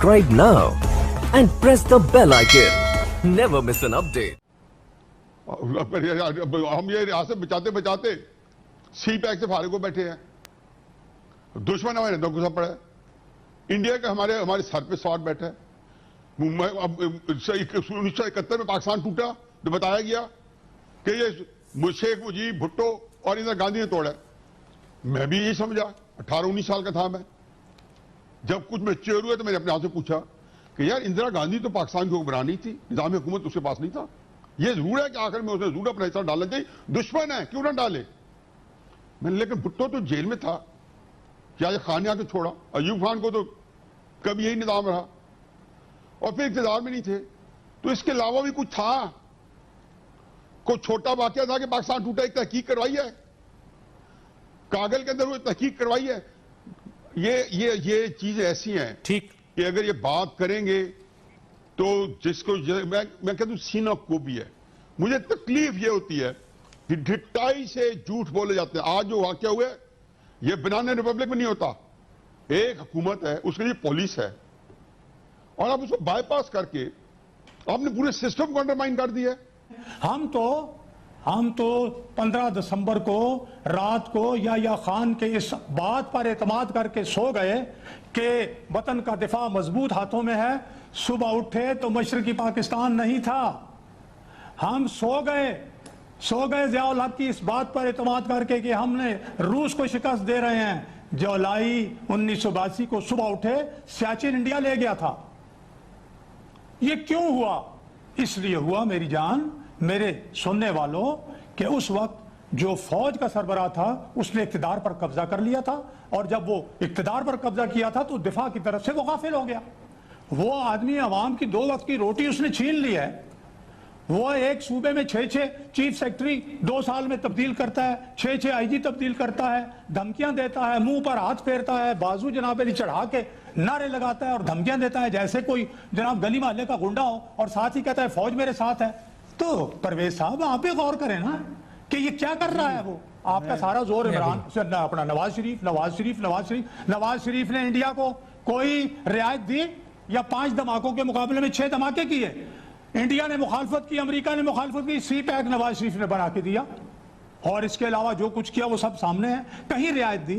Subscribe now and press the bell icon. Never miss an update. हम ये रियासत बचाते बचाते सी पैक से फारिग हो बैठे हैं। दुश्मन हमारे अंदर घुसा पड़ा है। इंडिया का हमारे सर पे सवार बैठा है। 1971 में पाकिस्तान टूटा तो बताया गया कि ये शेख मुजीब, भुट्टो और इंदिरा गांधी ने तोड़ा है। मैं भी यही समझा, 18-19 साल का था मैं। जब कुछ मैच्योर हुआ तो मैंने अपने आप से पूछा कि यार इंदिरा गांधी तो पाकिस्तान की हुक्मरान नहीं थी, निजाम हुकूमत उसके पास नहीं था। ये जरूर है कि आखिर में उसने जरूर अपना हिस्सा डालना चाहिए, दुश्मन है क्यों ना डाले। मैंने लेकिन भुट्टो तो जेल में था, क्या ये खान आके छोड़ा? अयूब खान को तो कभी यही निजाम रहा और फिर इक़्तिदार में नहीं थे। तो इसके अलावा भी कुछ था, कोई छोटा वाकया था कि पाकिस्तान टूटा, एक तहकीक करवाई है, कागल के अंदर वो तहकीक करवाई है। ये चीजें ऐसी हैं ठीक कि अगर ये बात करेंगे तो जिसको मैं कहता हूं सीना को भी है। मुझे तकलीफ ये होती है कि ढिठाई से झूठ बोले जाते हैं। आज जो वाकया हुआ है ये बनाना रिपब्लिक में नहीं होता। एक हुकूमत है, उसके लिए पुलिस है और आप उसको बाईपास करके आपने पूरे सिस्टम को अंडरमाइन कर दिया है। हम तो 15 दिसंबर को रात को या खान के इस बात पर एतमाद करके सो गए कि वतन का दिफा मजबूत हाथों में है। सुबह उठे तो मशरकी पाकिस्तान नहीं था। हम सो गए ज़ियाउल हक की इस बात पर एतमाद करके कि हमने रूस को शिकस्त दे रहे हैं। जुलाई 1982 को सुबह उठे, सियाचिन इंडिया ले गया था। ये क्यों हुआ? इसलिए हुआ मेरी जान, मेरे सुनने वालों, कि उस वक्त जो फौज का सरबराह था उसने इख्तिदार पर कब्जा कर लिया था और जब वो इख्तिदार पर कब्जा किया था तो दिफा की तरफ से वो गाफिल हो गया। वो आदमी अवाम की 2 वक्त की रोटी उसने छीन ली है। वो एक सूबे में 6 चीफ सेक्रेटरी 2 साल में तब्दील करता है, 6 आईजी तब्दील करता है, धमकियां देता है, मुंह पर हाथ फेरता है, बाजू जनाब अली चढ़ा के नारे लगाता है और धमकियां देता है जैसे कोई जनाब गली मोहल्ले का गुंडा हो और साथ ही कहता है फौज मेरे साथ है। तो परवेज साहब आप भी गौर करें ना कि ये क्या कर रहा है। वो आपका सारा जोर इमरान अपना नवाज शरीफ ने इंडिया को कोई रियायत दी या 5 धमाकों के मुकाबले में 6 धमाके किए। इंडिया ने मुखालफत की, अमेरिका ने मुखालफत की, सी पैक नवाज शरीफ ने बना के दिया और इसके अलावा जो कुछ किया वो सब सामने है। कहीं रियायत दी,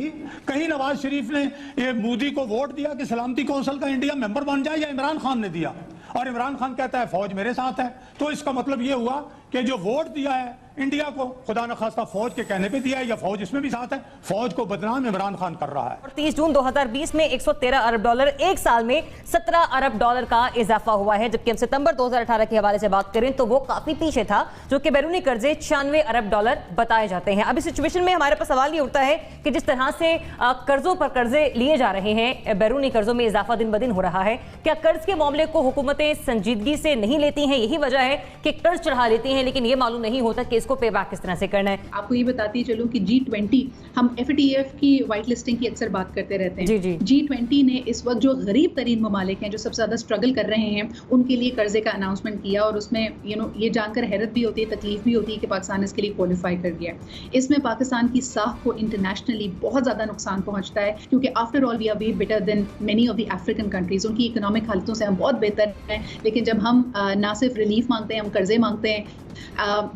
कहीं नवाज शरीफ ने ये मोदी को वोट दिया कि सलामती कौंसिल का इंडिया मेंबर बन जाए, या इमरान खान ने दिया और इमरान खान कहता है फौज मेरे साथ है। तो इसका मतलब ये हुआ कि जो वोट दिया है इंडिया को, खुदा न खास्ता फौज के कहने पे दिया है या फौज इसमें भी साथ है, फौज को बदनाम इमरान खान कर रहा है। और 30 जून 2020 में 113 अरब डॉलर, एक साल में 17 अरब डॉलर का इजाफा हुआ है। जबकि हम सितंबर 2018 के हवाले से बात करें तो वो काफी पीछे था, जो कि बैरूनी कर्जे 96 अरब डॉलर बताए जाते हैं। अब इस सिचुएशन में हमारे पास सवाल ये उठता है कि जिस तरह से कर्जों पर कर्जे लिए जा रहे हैं, बैरूनी कर्जों में इजाफा दिन ब दिन हो रहा है, क्या कर्ज के मामले को हुकूमतें संजीदगी से नहीं लेती हैं? यही वजह है कि कर्ज चढ़ा लेती हैं लेकिन ये मालूम नहीं होता कि इसको पे बैक किस तरह से करना है। आपको ये बताती चलूं कि G20, हम FATF की वाइट लिस्टिंग की अक्सर बात करते रहते हैं। जी। G20 ने इस वक्त जो गरीब तरीन ममालिक हैं, जो सबसे ज्यादा स्ट्रगल कर रहे हैं, उनके लिए कर्जे का अनाउंसमेंट किया और उसमें ये जानकर हैरत भी होती है, तकलीफ भी होती है कि पाकिस्तान इसके लिए क्वालिफाई कर गया। इसमें पाकिस्तान की साख को इंटरनेशनली बहुत ज्यादा नुकसान पहुंचता है क्योंकि after all we are way better than many of the African countries. उनकी इकोनॉमिक हालतों से हम बहुत बेहतर हैं, लेकिन जब हम ना सिर्फ रिलीफ मांगते हैं, हम कर्जे मांगते हैं,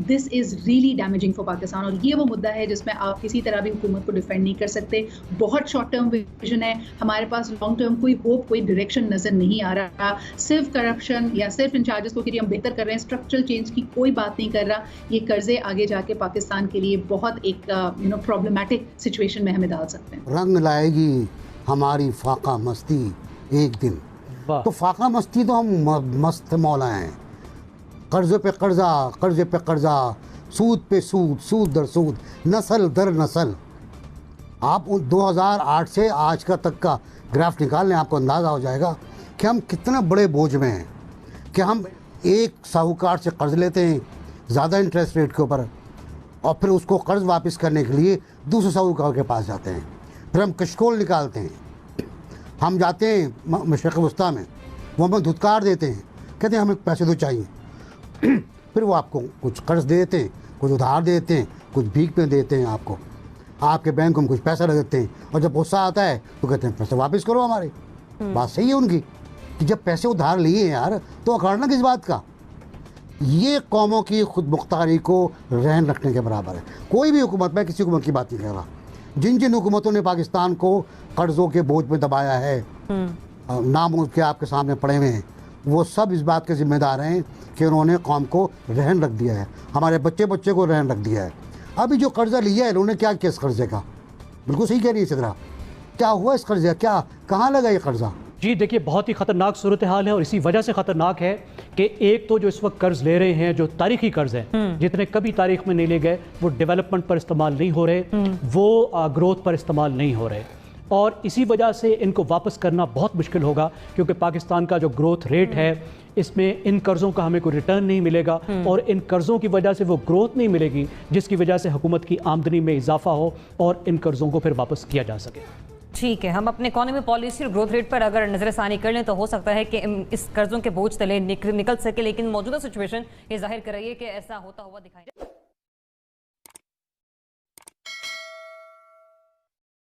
this is really damaging for Pakistan. और ये वो मुद्दा है जिसमें आप किसी तरह भी हुकूमत को डिफेंड नहीं कर सकते। बहुत शॉर्ट टर्म विजन है हमारे पास, लॉन्ग टर्म कोई होप, कोई डायरेक्शन नजर नहीं आ रहा। सिर्फ करप्शन या सिर्फ इन चार्जेस को कि हम बेहतर कर रहे हैं, स्ट्रक्चरल चेंज की कोई बात नहीं कर रहा। ये कर्जे आगे जाके पाकिस्तान के लिए बहुत एक प्रॉब्लमैटिक सिचुएशन में हमें डाल सकते हैं। रंग लाएगी हमारी फाका मस्ती एक दिन। तो फाका मस्ती तो हम मस्त मौला हैं। कर्जे पे कर्जा, कर्जे पे कर्जा, सूद पे सूद, सूद दर सूद, नस्ल दर नस्ल। आप 2008 से आज का तक का ग्राफ निकाल लें, आपको अंदाज़ा हो जाएगा कि हम कितना बड़े बोझ में हैं। कि हम एक साहूकार से कर्ज लेते हैं ज़्यादा इंटरेस्ट रेट के ऊपर और फिर उसको कर्ज वापस करने के लिए दूसरे साहूकार के पास जाते हैं। फिर हम कशकोल निकालते हैं, हम जाते हैं मशरक़ वस्ता में, वो हमें धुतकार देते हैं, कहते हैं हमें पैसे तो चाहिए। फिर वो आपको कुछ कर्ज देते हैं, कुछ उधार देते हैं, कुछ भीख में देते हैं आपको, आपके बैंक में कुछ पैसा रख देते हैं और जब गुस्सा आता है तो कहते हैं पैसे वापस करो हमारे। बात सही है उनकी कि जब पैसे उधार लिए हैं यार तो अकाड़ना किस बात का। ये कौमों की खुद मुख्तारी को रहन रखने के बराबर है। कोई भी हुकूमत, मैं किसी हुकूमत की बात नहीं कर रहा, जिन जिन हुकूमतों ने पाकिस्तान को कर्ज़ों के बोझ में दबाया है, नाम उसके आपके सामने पड़े हुए हैं, वो सब इस बात के ज़िम्मेदार हैं कि उन्होंने कौम को रहन रख दिया है, हमारे बच्चे बच्चे को रहन रख दिया है। अभी जो कर्ज़ा लिया है इन्होंने, क्या किया इस कर्ज़े का? बिल्कुल सही कह रही है सिद्रा, क्या हुआ इस कर्ज़े, क्या कहाँ लगा ये कर्ज़ा? जी देखिए, बहुत ही ख़तरनाक सूरत हाल है और इसी वजह से ख़तरनाक है कि एक तो जो इस वक्त कर्ज़ ले रहे हैं, जो तारीखी कर्ज़ हैं जितने कभी तारीख में नहीं ले गए, वो डेवलपमेंट पर इस्तेमाल नहीं हो रहे, वो ग्रोथ पर इस्तेमाल नहीं हो रहे, और इसी वजह से इनको वापस करना बहुत मुश्किल होगा, क्योंकि पाकिस्तान का जो ग्रोथ रेट है इसमें इन कर्ज़ों का हमें कोई रिटर्न नहीं मिलेगा और इन कर्ज़ों की वजह से वो ग्रोथ नहीं मिलेगी जिसकी वजह से हुकूमत की आमदनी में इजाफा हो और इन कर्ज़ों को फिर वापस किया जा सके। ठीक है, हम अपने इकोनॉमी पॉलिसी और ग्रोथ रेट पर अगर नजरसानी कर लें तो हो सकता है कि इस कर्जों के बोझ तले निकल सके, लेकिन मौजूदा सिचुएशन ये जाहिर कर रही है कि ऐसा होता हुआ दिखाई